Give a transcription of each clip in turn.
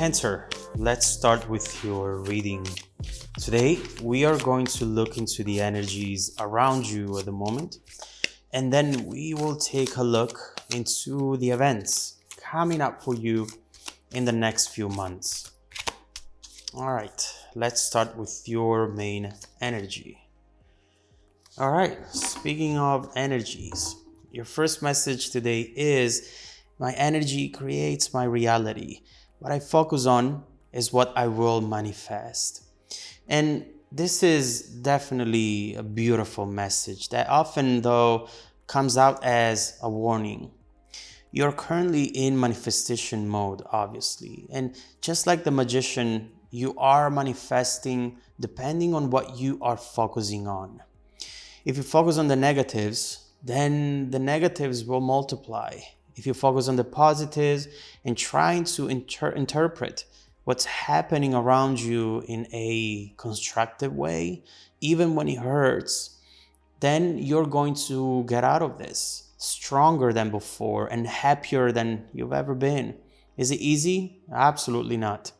Cancer, let's start with your reading. Today, we are going to look into the energies around you at the moment, and then we will take a look into the events coming up for you in the next few months. All right, let's start with your main energy. All right, speaking of energies, your first message today is my energy creates my reality. What I focus on is what I will manifest. And this is definitely a beautiful message that often, though, comes out as a warning. You're currently in manifestation mode, obviously. And just like the magician, you are manifesting depending on what you are focusing on. If you focus on the negatives, then the negatives will multiply. If you focus on the positives and trying to interpret what's happening around you in a constructive way, even when it hurts, then you're going to get out of this stronger than before and happier than you've ever been. Is it easy? Absolutely not.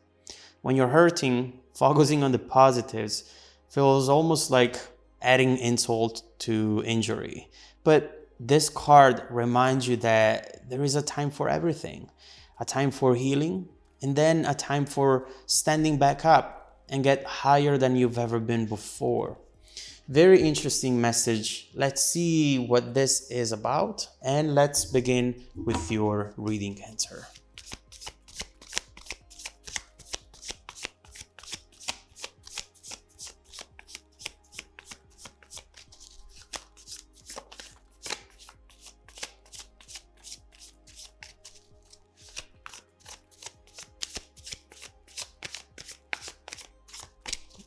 When you're hurting, focusing on the positives feels almost like adding insult to injury. But this card reminds you that there is a time for everything, a time for healing, and then a time for standing back up and get higher than you've ever been before. Very interesting message. Let's see what this is about, and let's begin with your reading, Cancer.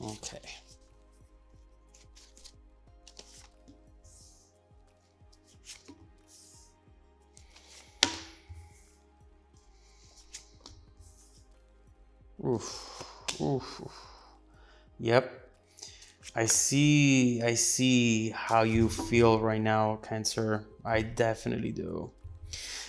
Okay. Oof. Yep. I see how you feel right now, Cancer. I definitely do.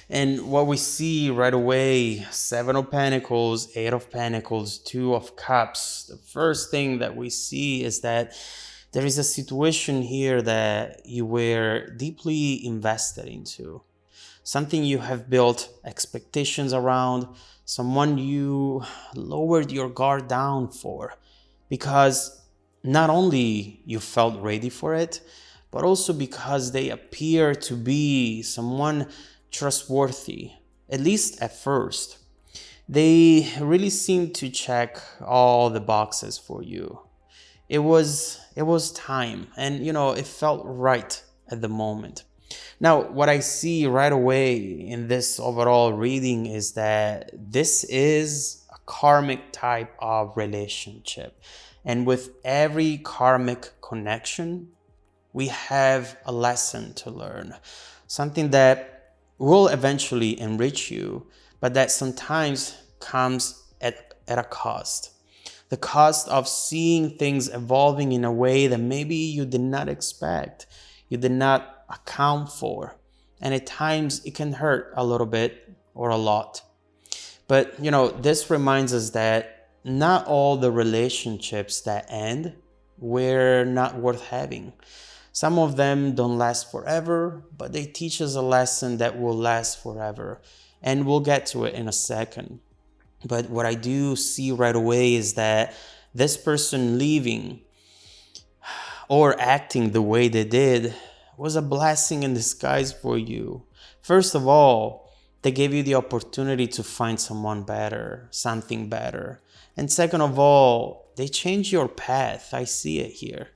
And what we see right away, Seven of Pentacles, Eight of Pentacles, Two of Cups. The first thing that we see is that there is a situation here that you were deeply invested into. Something you have built expectations around, someone you lowered your guard down for, because not only you felt ready for it, but also because they appear to be someone trustworthy, at least at first. They really seemed to check all the boxes for you. It was time, and it felt right at the moment. Now, what I see right away in this overall reading is that this is a karmic type of relationship. And with every karmic connection, we have a lesson to learn. Something that will eventually enrich you, but that sometimes comes at a cost. The cost of seeing things evolving in a way that maybe you did not expect, you did not account for. And at times it can hurt a little bit or a lot. But this reminds us that not all the relationships that end were not worth having. Some of them don't last forever, but they teach us a lesson that will last forever. And we'll get to it in a second. But what I do see right away is that this person leaving or acting the way they did was a blessing in disguise for you. First of all, they gave you the opportunity to find someone better, something better. And second of all, they changed your path. I see it here.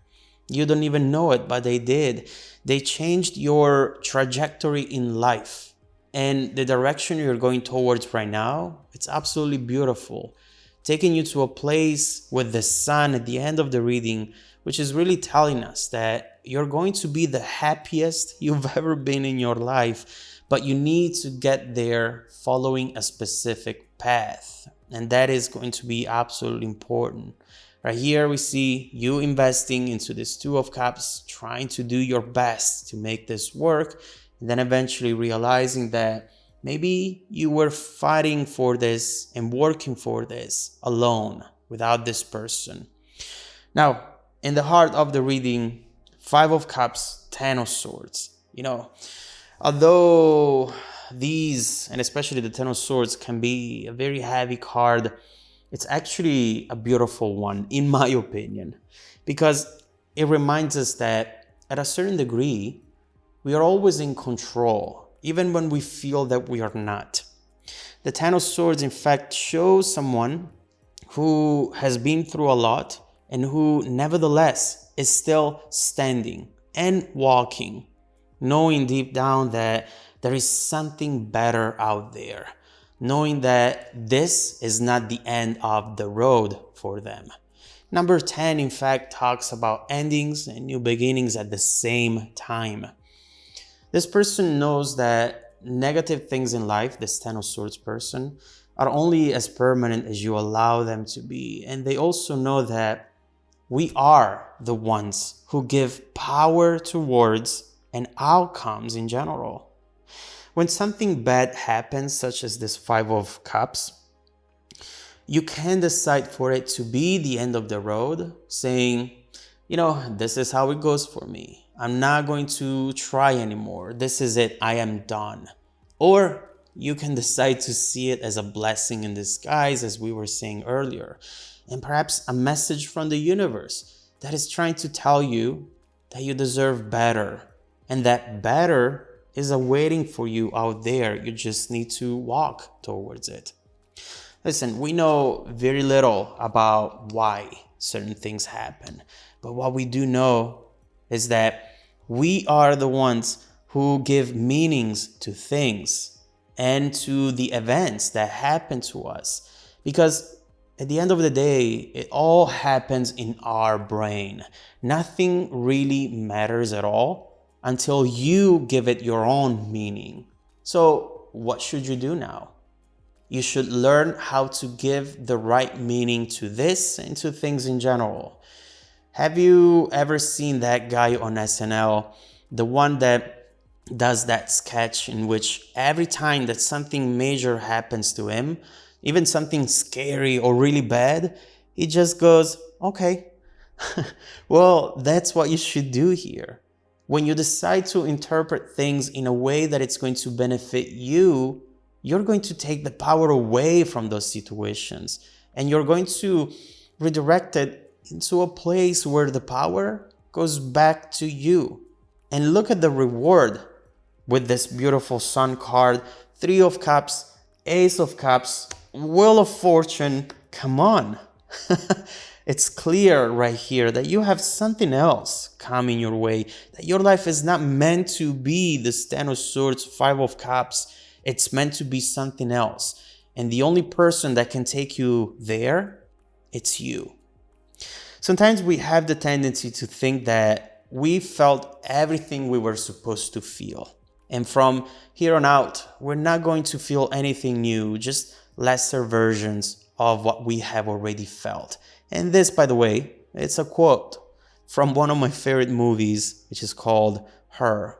You don't even know it, but they did. They changed your trajectory in life. And the direction you're going towards right now, it's absolutely beautiful. Taking you to a place with the sun at the end of the reading, which is really telling us that you're going to be the happiest you've ever been in your life, but you need to get there following a specific path. And that is going to be absolutely important. Right here, we see you investing into this Two of Cups, trying to do your best to make this work, and then eventually realizing that Maybe you were fighting for this and working for this alone without this person. Now, in the heart of the reading, Five of Cups, Ten of Swords. Although these, and especially the Ten of Swords, can be a very heavy card, it's actually a beautiful one, in my opinion, because it reminds us that at a certain degree, we are always in control, even when we feel that we are not. The Ten of Swords, in fact, shows someone who has been through a lot and who nevertheless is still standing and walking, knowing deep down that there is something better out there, knowing that this is not the end of the road for them. Number 10, in fact, talks about endings and new beginnings at the same time. This person knows that negative things in life, this Ten of Swords person, are only as permanent as you allow them to be. And they also know that we are the ones who give power to words and outcomes in general. When something bad happens, such as this Five of Cups, you can decide for it to be the end of the road, saying, this is how it goes for me. I'm not going to try anymore. This is it. I am done. Or you can decide to see it as a blessing in disguise, as we were saying earlier, and perhaps a message from the universe that is trying to tell you that you deserve better, and that better is awaiting for you out there. You just need to walk towards it. Listen, we know very little about why certain things happen, but what we do know is that we are the ones who give meanings to things and to the events that happen to us. Because at the end of the day, it all happens in our brain. Nothing really matters at all until you give it your own meaning. So what should you do now? You should learn how to give the right meaning to this and to things in general. Have you ever seen that guy on SNL, the one that does that sketch in which every time that something major happens to him, even something scary or really bad, he just goes, okay. Well, that's what you should do here. When you decide to interpret things in a way that it's going to benefit you, you're going to take the power away from those situations, and you're going to redirect it into a place where the power goes back to you. And look at the reward with this beautiful Sun card, Three of Cups, Ace of Cups, Wheel of Fortune. Come on. It's clear right here that you have something else coming your way, that your life is not meant to be the Ten of Swords, Five of Cups. It's meant to be something else. And the only person that can take you there, it's you. Sometimes we have the tendency to think that we felt everything we were supposed to feel. And from here on out, we're not going to feel anything new, just lesser versions of what we have already felt. And this, by the way, it's a quote from one of my favorite movies, which is called Her.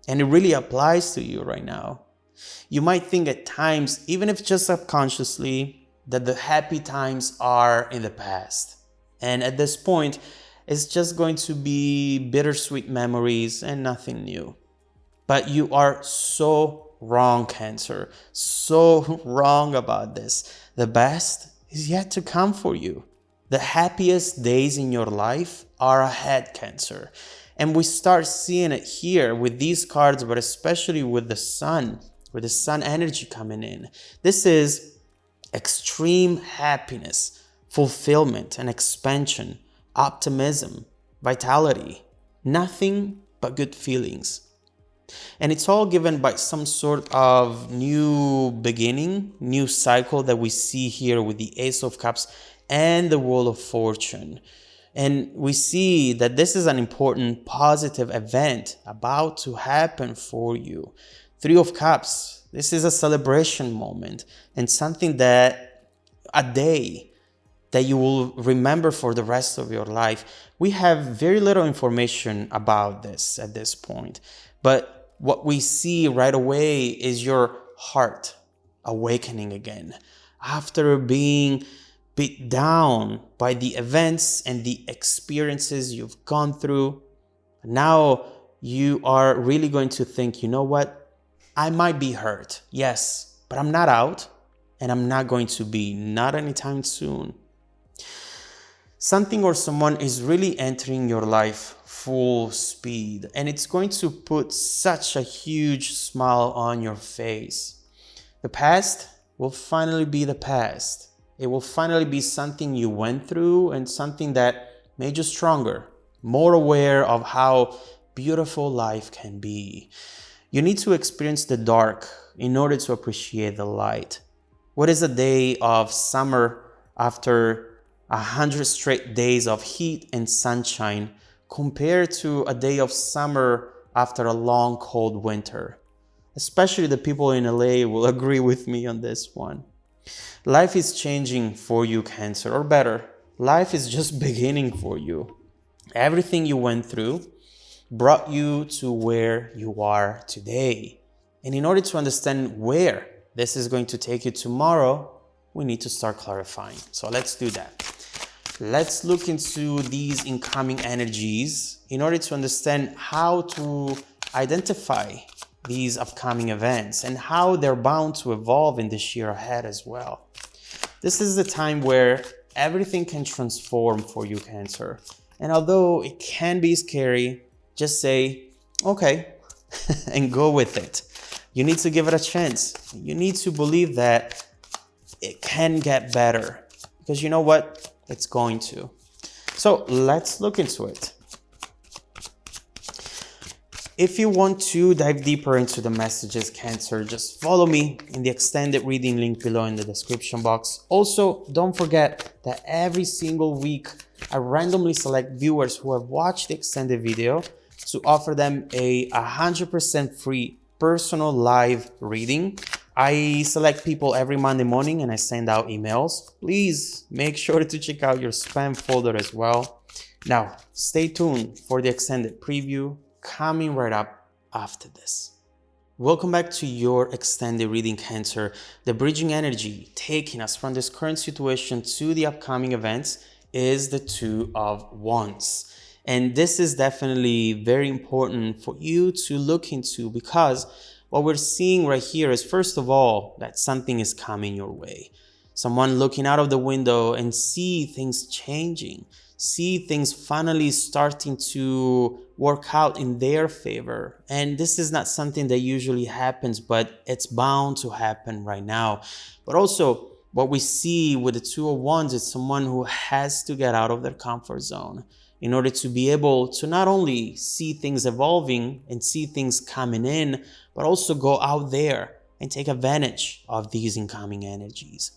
And it really applies to you right now. You might think at times, even if just subconsciously, that the happy times are in the past. And at this point, it's just going to be bittersweet memories and nothing new. But you are so wrong, Cancer. So wrong about this. The best is yet to come for you. The happiest days in your life are ahead, Cancer. And we start seeing it here with these cards, but especially with the sun energy coming in. This is extreme happiness, fulfillment and expansion, optimism, vitality, nothing but good feelings. And it's all given by some sort of new beginning, new cycle that we see here with the Ace of Cups and the Wheel of Fortune. And we see that this is an important positive event about to happen for you. Three of Cups, this is a celebration moment and something that a day that you will remember for the rest of your life. We have very little information about this at this point, but what we see right away is your heart awakening again, after being beat down by the events and the experiences you've gone through. Now you are really going to think, you know what? I might be hurt, yes, but I'm not out, and I'm not going to be, not anytime soon. Something or someone is really entering your life full speed, and it's going to put such a huge smile on your face. The past will finally be the past. It will finally be something you went through and something that made you stronger, more aware of how beautiful life can be. You need to experience the dark in order to appreciate the light. What is a day of summer after 100 straight days of heat and sunshine compared to a day of summer after a long cold winter? Especially the people in LA will agree with me on this one. Life is changing for you, Cancer, or better, life is just beginning for you. Everything you went through brought you to where you are today. And in order to understand where this is going to take you tomorrow, we need to start clarifying. So let's do that. Let's look into these incoming energies in order to understand how to identify these upcoming events and how they're bound to evolve in this year ahead as well. This is the time where everything can transform for you, Cancer. And although it can be scary, just say, okay, and go with it. You need to give it a chance. You need to believe that it can get better, because you know what? It's going to. So let's look into it. If you want to dive deeper into the messages, Cancer, just follow me in the extended reading link below in the description box. Also, don't forget that every single week, I randomly select viewers who have watched the extended video to offer them a 100% free personal live reading. I select people every Monday morning and I send out emails. Please make sure to check out your spam folder as well. Now, stay tuned for the extended preview coming right up after this. Welcome back to your extended reading, Cancer. The bridging energy taking us from this current situation to the upcoming events is the Two of Wands. And this is definitely very important for you to look into, because what we're seeing right here is, first of all, that something is coming your way. Someone looking out of the window and see things changing, see things finally starting to work out in their favor. And this is not something that usually happens, but it's bound to happen right now. But also, what we see with the Two of Wands is someone who has to get out of their comfort zone in order to be able to not only see things evolving and see things coming in, but also go out there and take advantage of these incoming energies.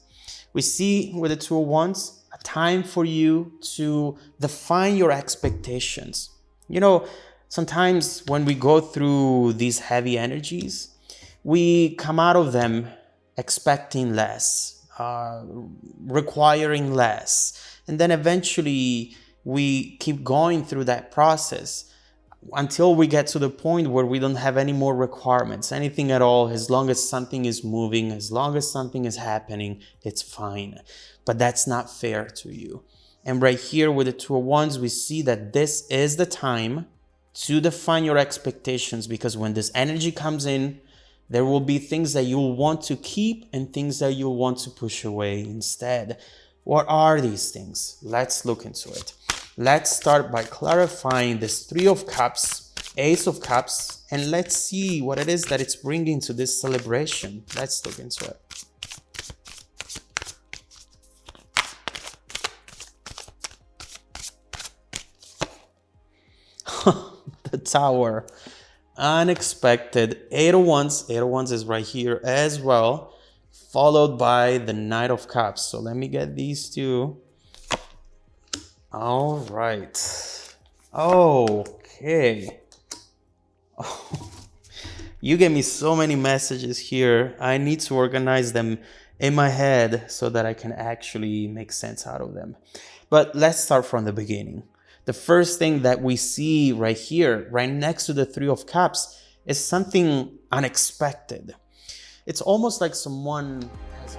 We see with the Two of Wands, a time for you to define your expectations. You know, sometimes when we go through these heavy energies, we come out of them expecting less, requiring less, and then eventually we keep going through that process until we get to the point where we don't have any more requirements, anything at all. As long as something is moving, as long as something is happening, it's fine. But that's not fair to you. And right here with the Two of Wands, we see that this is the time to define your expectations, because when this energy comes in, there will be things that you'll want to keep and things that you'll want to push away instead. What are these things? Let's look into it. Let's start by clarifying this Three of Cups, Ace of Cups, and let's see what it is that it's bringing to this celebration. Let's look into it. The Tower. Unexpected. Eight of Wands. Eight of Wands is right here as well, followed by the Knight of Cups. So let me get these two. All right. Okay. Oh, you gave me so many messages here. I need to organize them in my head so that I can actually make sense out of them. But let's start from the beginning. The first thing that we see right here, right next to the Three of Cups, is something unexpected. It's almost like someone has